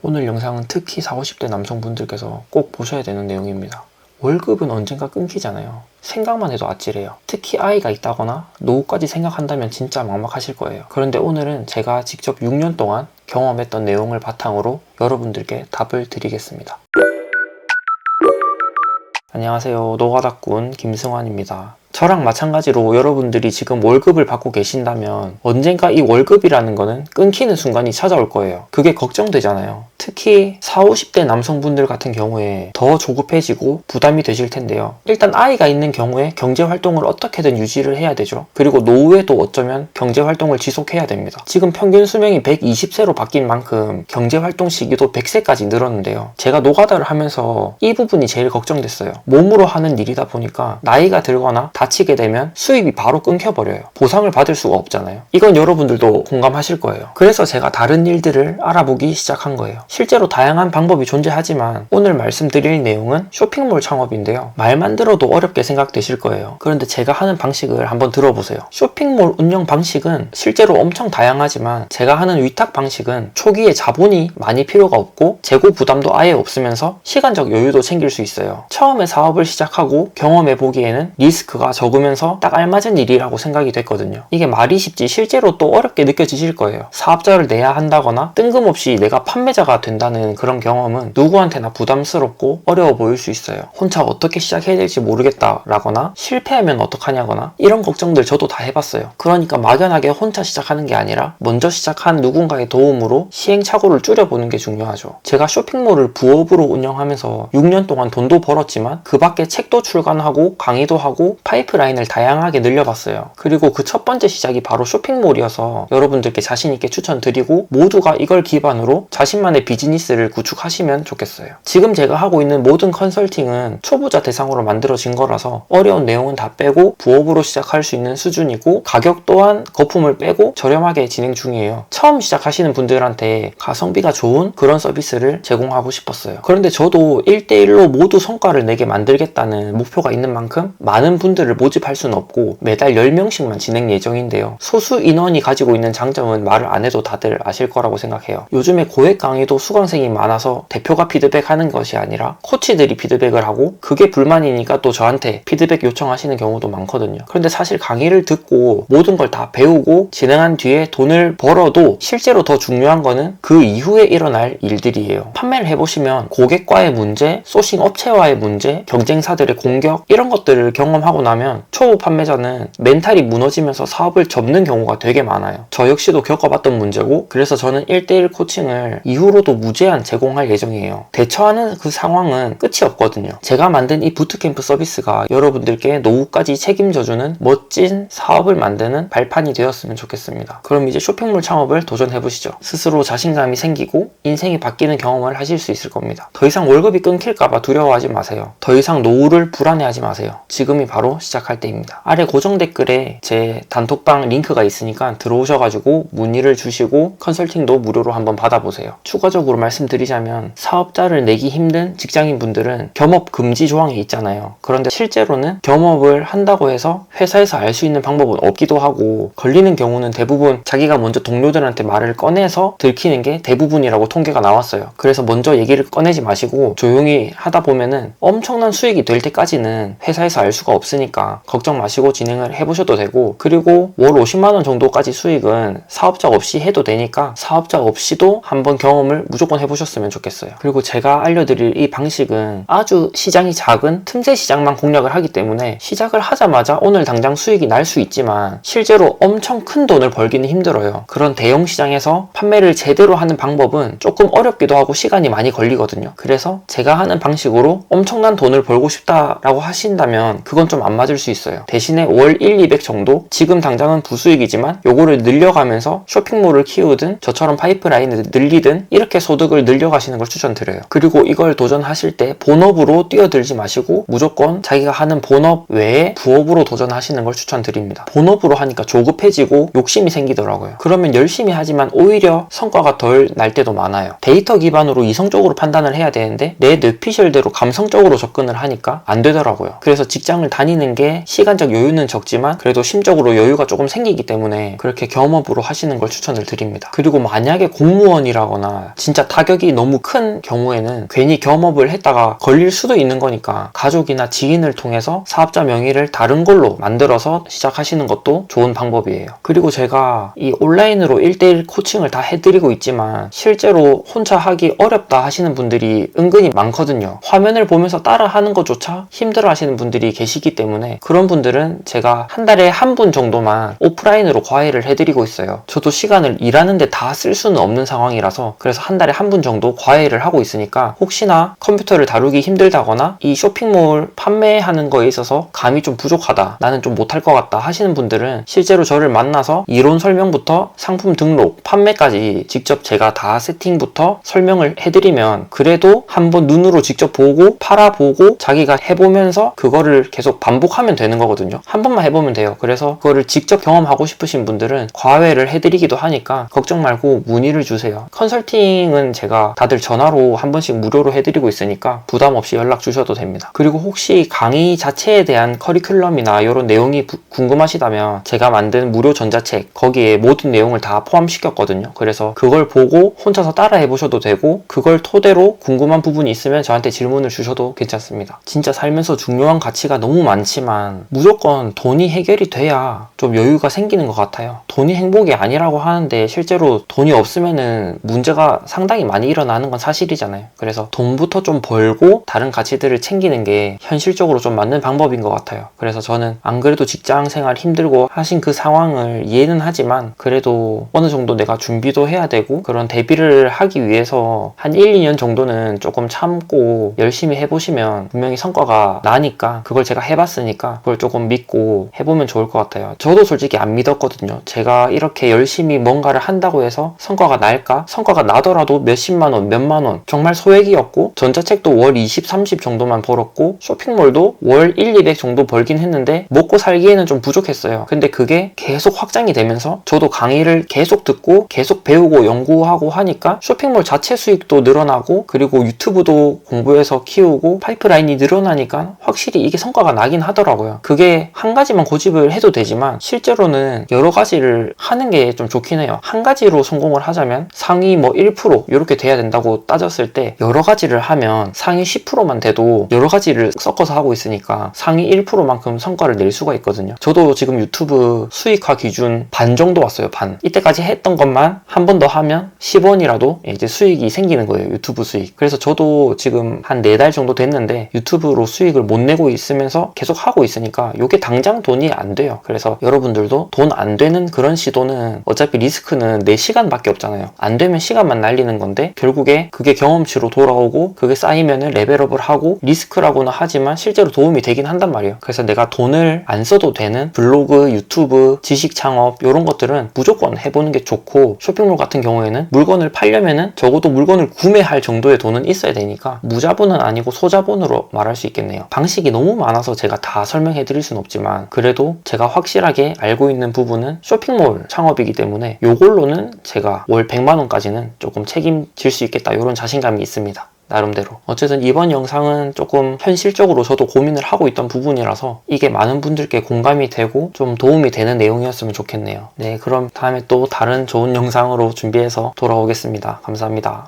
오늘 영상은 특히 40, 50대 남성분들께서 꼭 보셔야 되는 내용입니다. 월급은 언젠가 끊기잖아요. 생각만 해도 아찔해요. 특히 아이가 있다거나 노후까지 생각한다면 진짜 막막하실 거예요. 그런데 오늘은 제가 직접 6년 동안 경험했던 내용을 바탕으로 여러분들께 답을 드리겠습니다. 안녕하세요. 노가다꾼 김승환입니다. 저랑 마찬가지로 여러분들이 지금 월급을 받고 계신다면 언젠가 이 월급이라는 거는 끊기는 순간이 찾아올 거예요. 그게 걱정되잖아요. 특히 40, 50대 남성분들 같은 경우에 더 조급해지고 부담이 되실 텐데요. 일단 아이가 있는 경우에 경제활동을 어떻게든 유지를 해야 되죠. 그리고 노후에도 어쩌면 경제활동을 지속해야 됩니다. 지금 평균 수명이 120세로 바뀐 만큼 경제활동 시기도 100세까지 늘었는데요. 제가 노가다를 하면서 이 부분이 제일 걱정됐어요. 몸으로 하는 일이다 보니까 나이가 들거나 다치게 되면 수입이 바로 끊겨버려요. 보상을 받을 수가 없잖아요. 이건 여러분들도 공감하실 거예요. 그래서 제가 다른 일들을 알아보기 시작한 거예요. 실제로 다양한 방법이 존재하지만 오늘 말씀드릴 내용은 쇼핑몰 창업인데요. 말만 들어도 어렵게 생각되실 거예요. 그런데 제가 하는 방식을 한번 들어보세요. 쇼핑몰 운영 방식은 실제로 엄청 다양하지만 제가 하는 위탁 방식은 초기에 자본이 많이 필요가 없고 재고 부담도 아예 없으면서 시간적 여유도 챙길 수 있어요. 처음에 사업을 시작하고 경험해 보기에는 리스크가 적으면서 딱 알맞은 일이라고 생각이 됐거든요. 이게 말이 쉽지 실제로 또 어렵게 느껴지실 거예요. 사업자를 내야 한다거나 뜬금없이 내가 판매자가 된다는 그런 경험은 누구한테나 부담스럽고 어려워 보일 수 있어요. 혼자 어떻게 시작해야 될지 모르겠다 라거나 실패하면 어떡하냐거나 이런 걱정들 저도 다 해봤어요. 그러니까 막연하게 혼자 시작하는 게 아니라 먼저 시작한 누군가의 도움으로 시행착오를 줄여보는 게 중요하죠. 제가 쇼핑몰을 부업으로 운영하면서 6년 동안 돈도 벌었지만 그 밖에 책도 출간하고 강의도 하고 파이프라인을 다양하게 늘려봤어요. 그리고 그 첫 번째 시작이 바로 쇼핑몰이어서 여러분들께 자신있게 추천드리고 모두가 이걸 기반으로 자신만의 비즈니스를 구축하시면 좋겠어요. 지금 제가 하고 있는 모든 컨설팅은 초보자 대상으로 만들어진 거라서 어려운 내용은 다 빼고 부업으로 시작할 수 있는 수준이고 가격 또한 거품을 빼고 저렴하게 진행 중이에요. 처음 시작하시는 분들한테 가성비가 좋은 그런 서비스를 제공하고 싶었어요. 그런데 저도 1대1로 모두 성과를 내게 만들겠다는 목표가 있는 만큼 많은 분들을 모집할 수는 없고 매달 10명씩만 진행 예정인데요. 소수 인원이 가지고 있는 장점은 말을 안 해도 다들 아실 거라고 생각해요. 요즘에 고액 강의도 수강생이 많아서 대표가 피드백하는 것이 아니라 코치들이 피드백을 하고 그게 불만이니까 또 저한테 피드백 요청하시는 경우도 많거든요. 그런데 사실 강의를 듣고 모든 걸 다 배우고 진행한 뒤에 돈을 벌어도 실제로 더 중요한 거는 그 이후에 일어날 일들이에요. 판매를 해보시면 고객과의 문제, 소싱 업체와의 문제, 경쟁사들의 공격 이런 것들을 경험하고 나면 초보 판매자는 멘탈이 무너지면서 사업을 접는 경우가 되게 많아요. 저 역시도 겪어봤던 문제고 그래서 저는 1대1 코칭을 이후로도 무제한 제공할 예정이에요. 대처하는 그 상황은 끝이 없거든요. 제가 만든 이 부트캠프 서비스가 여러분들께 노후까지 책임져주는 멋진 사업을 만드는 발판이 되었으면 좋겠습니다. 그럼 이제 쇼핑몰 창업을 도전해보시죠. 스스로 자신감이 생기고 인생이 바뀌는 경험을 하실 수 있을 겁니다. 더 이상 월급이 끊길까봐 두려워하지 마세요. 더 이상 노후를 불안해하지 마세요. 지금이 바로 시작할 때입니다. 아래 고정 댓글에 제 단톡방 링크가 있으니까 들어오셔가지고 문의를 주시고 컨설팅도 무료로 한번 받아보세요. 추가적으로 말씀드리자면 사업자를 내기 힘든 직장인분들은 겸업 금지 조항이 있잖아요. 그런데 실제로는 겸업을 한다고 해서 회사에서 알 수 있는 방법은 없기도 하고 걸리는 경우는 대부분 자기가 먼저 동료들한테 말을 꺼내서 들키는 게 대부분이라고 통계가 나왔어요. 그래서 먼저 얘기를 꺼내지 마시고 조용히 하다 보면은 엄청난 수익이 될 때까지는 회사에서 알 수가 없으니까 걱정 마시고 진행을 해보셔도 되고 그리고 월 50만원 정도까지 수익은 사업자 없이 해도 되니까 사업자 없이도 한번 경험을 무조건 해보셨으면 좋겠어요. 그리고 제가 알려드릴 이 방식은 아주 시장이 작은 틈새 시장만 공략을 하기 때문에 시작을 하자마자 오늘 당장 수익이 날 수 있지만 실제로 엄청 큰 돈을 벌기는 힘들어요. 그런 대형 시장에서 판매를 제대로 하는 방법은 조금 어렵기도 하고 시간이 많이 걸리거든요. 그래서 제가 하는 방식으로 엄청난 돈을 벌고 싶다라고 하신다면 그건 좀 안 맞을 수 있어요. 대신에 월 1, 200 정도 지금 당장은 부수익이지만 요거를 늘려가면서 쇼핑몰을 키우든 저처럼 파이프라인을 늘리든 이렇게 소득을 늘려가시는 걸 추천드려요. 그리고 이걸 도전하실 때 본업으로 뛰어들지 마시고 무조건 자기가 하는 본업 외에 부업으로 도전하시는 걸 추천드립니다. 본업으로 하니까 조급해지고 욕심이 생기더라고요. 그러면 열심히 하지만 오히려 성과가 덜 날 때도 많아요. 데이터 기반으로 이성적으로 판단을 해야 되는데 내 뇌피셜대로 감성적으로 접근을 하니까 안 되더라고요. 그래서 직장을 다니는 게 시간적 여유는 적지만 그래도 심적으로 여유가 조금 생기기 때문에 그렇게 겸업으로 하시는 걸 추천을 드립니다. 그리고 만약에 공무원이라거나 진짜 타격이 너무 큰 경우에는 괜히 겸업을 했다가 걸릴 수도 있는 거니까 가족이나 지인을 통해서 사업자 명의를 다른 걸로 만들어서 시작하시는 것도 좋은 방법이에요. 그리고 제가 이 온라인으로 1대1 코칭을 다 해드리고 있지만 실제로 혼자 하기 어렵다 하시는 분들이 은근히 많거든요. 화면을 보면서 따라 하는 것조차 힘들어 하시는 분들이 계시기 때문에 그런 분들은 제가 한 달에 한 분 정도만 오프라인으로 과외를 해드리고 있어요. 저도 시간을 일하는데 다 쓸 수는 없는 상황이라서 그래서 한 달에 한 분 정도 과외를 하고 있으니까 혹시나 컴퓨터를 다루기 힘들다거나 이 쇼핑몰 판매하는 거에 있어서 감이 좀 부족하다, 나는 좀 못할 것 같다 하시는 분들은 실제로 저를 만나서 이론 설명부터 상품 등록, 판매까지 직접 제가 다 세팅부터 설명을 해드리면 그래도 한번 눈으로 직접 보고 팔아보고 자기가 해보면서 그거를 계속 반복하면 되는 거거든요. 한 번만 해보면 돼요. 그래서 그거를 직접 경험하고 싶으신 분들은 과외를 해드리기도 하니까 걱정 말고 문의를 주세요. 컨설팅은 제가 다들 전화로 한 번씩 무료로 해드리고 있으니까 부담 없이 연락 주셔도 됩니다. 그리고 혹시 강의 자체에 대한 커리큘럼이나 이런 내용이 궁금하시다면 제가 만든 무료 전자책 거기에 모든 내용을 다 포함시켰거든요. 그래서 그걸 보고 혼자서 따라 해보셔도 되고 그걸 토대로 궁금한 부분이 있으면 저한테 질문을 주셔도 괜찮습니다. 진짜 살면서 중요한 가치가 너무 많지만 무조건 돈이 해결이 돼야 좀 여유가 생기는 것 같아요. 돈이 행복이 아니라고 하는데 실제로 돈이 없으면은 문제가 상당히 많이 일어나는 건 사실이잖아요. 그래서 돈부터 좀 벌고 다른 가치들을 챙기는 게 현실적으로 좀 맞는 방법인 것 같아요. 그래서 저는 안 그래도 직장 생활 힘들고 하신 그 상황을 이해는 하지만 그래도 어느 정도 내가 준비도 해야 되고 그런 대비를 하기 위해서 한 1, 2년 정도는 조금 참고 열심히 해보시면 분명히 성과가 나니까 그걸 제가 해봤으니까 그걸 조금 믿고 해보면 좋을 것 같아요. 저도 솔직히 안 믿었거든요. 제가 이렇게 열심히 뭔가를 한다고 해서 성과가 날까? 성과가 나더라도 몇십만 원, 몇만 원 정말 소액이었고 전자책도 월 20, 30 정도만 벌었고 쇼핑몰도 월 1, 200 정도 벌긴 했는데 먹고 살기에는 좀 부족했어요. 근데 그게 계속 확장이 되면서 저도 강의를 계속 듣고 계속 배우고 연구하고 하니까 쇼핑몰 자체 수익도 늘어나고 그리고 유튜브도 공부해서 키우고 파이프라인이 늘어나니까 확실히 이게 성과가 나긴 하더라고요. 그게 한 가지만 고집을 해도 되지만 실제로는 여러 가지를 하는 게 좀 좋긴 해요. 한 가지로 성공을 하자면 상위 뭐 1% 이렇게 돼야 된다고 따졌을 때 여러 가지를 하면 상위 10%만 돼도 여러 가지를 섞어서 하고 있으니까 상위 1%만큼 성과를 낼 수가 있거든요. 저도 지금 유튜브 수익화 기준 반 정도 왔어요. 반. 이때까지 했던 것만 한 번 더 하면 10원이라도 이제 수익이 생기는 거예요. 유튜브 수익. 그래서 저도 지금 한 4달 정도 됐는데 유튜브로 수익을 못 내고 있으면서 계속 하고 있으니까 이게 당장 돈이 안 돼요. 그래서 여러분들도 돈 안 되는 그런 시도는 어차피 리스크는 내 시간밖에 없잖아요. 안 되면 시간만 날리는 건데 결국에 그게 경험치로 돌아오고 그게 쌓이면은 레벨업을 하고 리스크라고는 하지만 실제로 도움이 되긴 한단 말이에요. 그래서 내가 돈을 안 써도 되는 블로그, 유튜브, 지식 창업 이런 것들은 무조건 해보는 게 좋고 쇼핑몰 같은 경우에는 물건을 팔려면은 적어도 물건을 구매할 정도의 돈은 있어야 되니까 무자본은 아니고 소자본으로 말할 수 있겠네요. 방식이 너무 많아서 제가 다 설명해 드릴 순 없지만 그래도 제가 확실하게 알고 있는 부분은 쇼핑몰 창업이기 때문에 요걸로는 제가 월 100만 원까지는 조금 책임질 수 있겠다 이런 자신감이 있습니다. 나름대로. 어쨌든 이번 영상은 조금 현실적으로 저도 고민을 하고 있던 부분이라서 이게 많은 분들께 공감이 되고 좀 도움이 되는 내용이었으면 좋겠네요. 네, 그럼 다음에 또 다른 좋은 영상으로 준비해서 돌아오겠습니다. 감사합니다.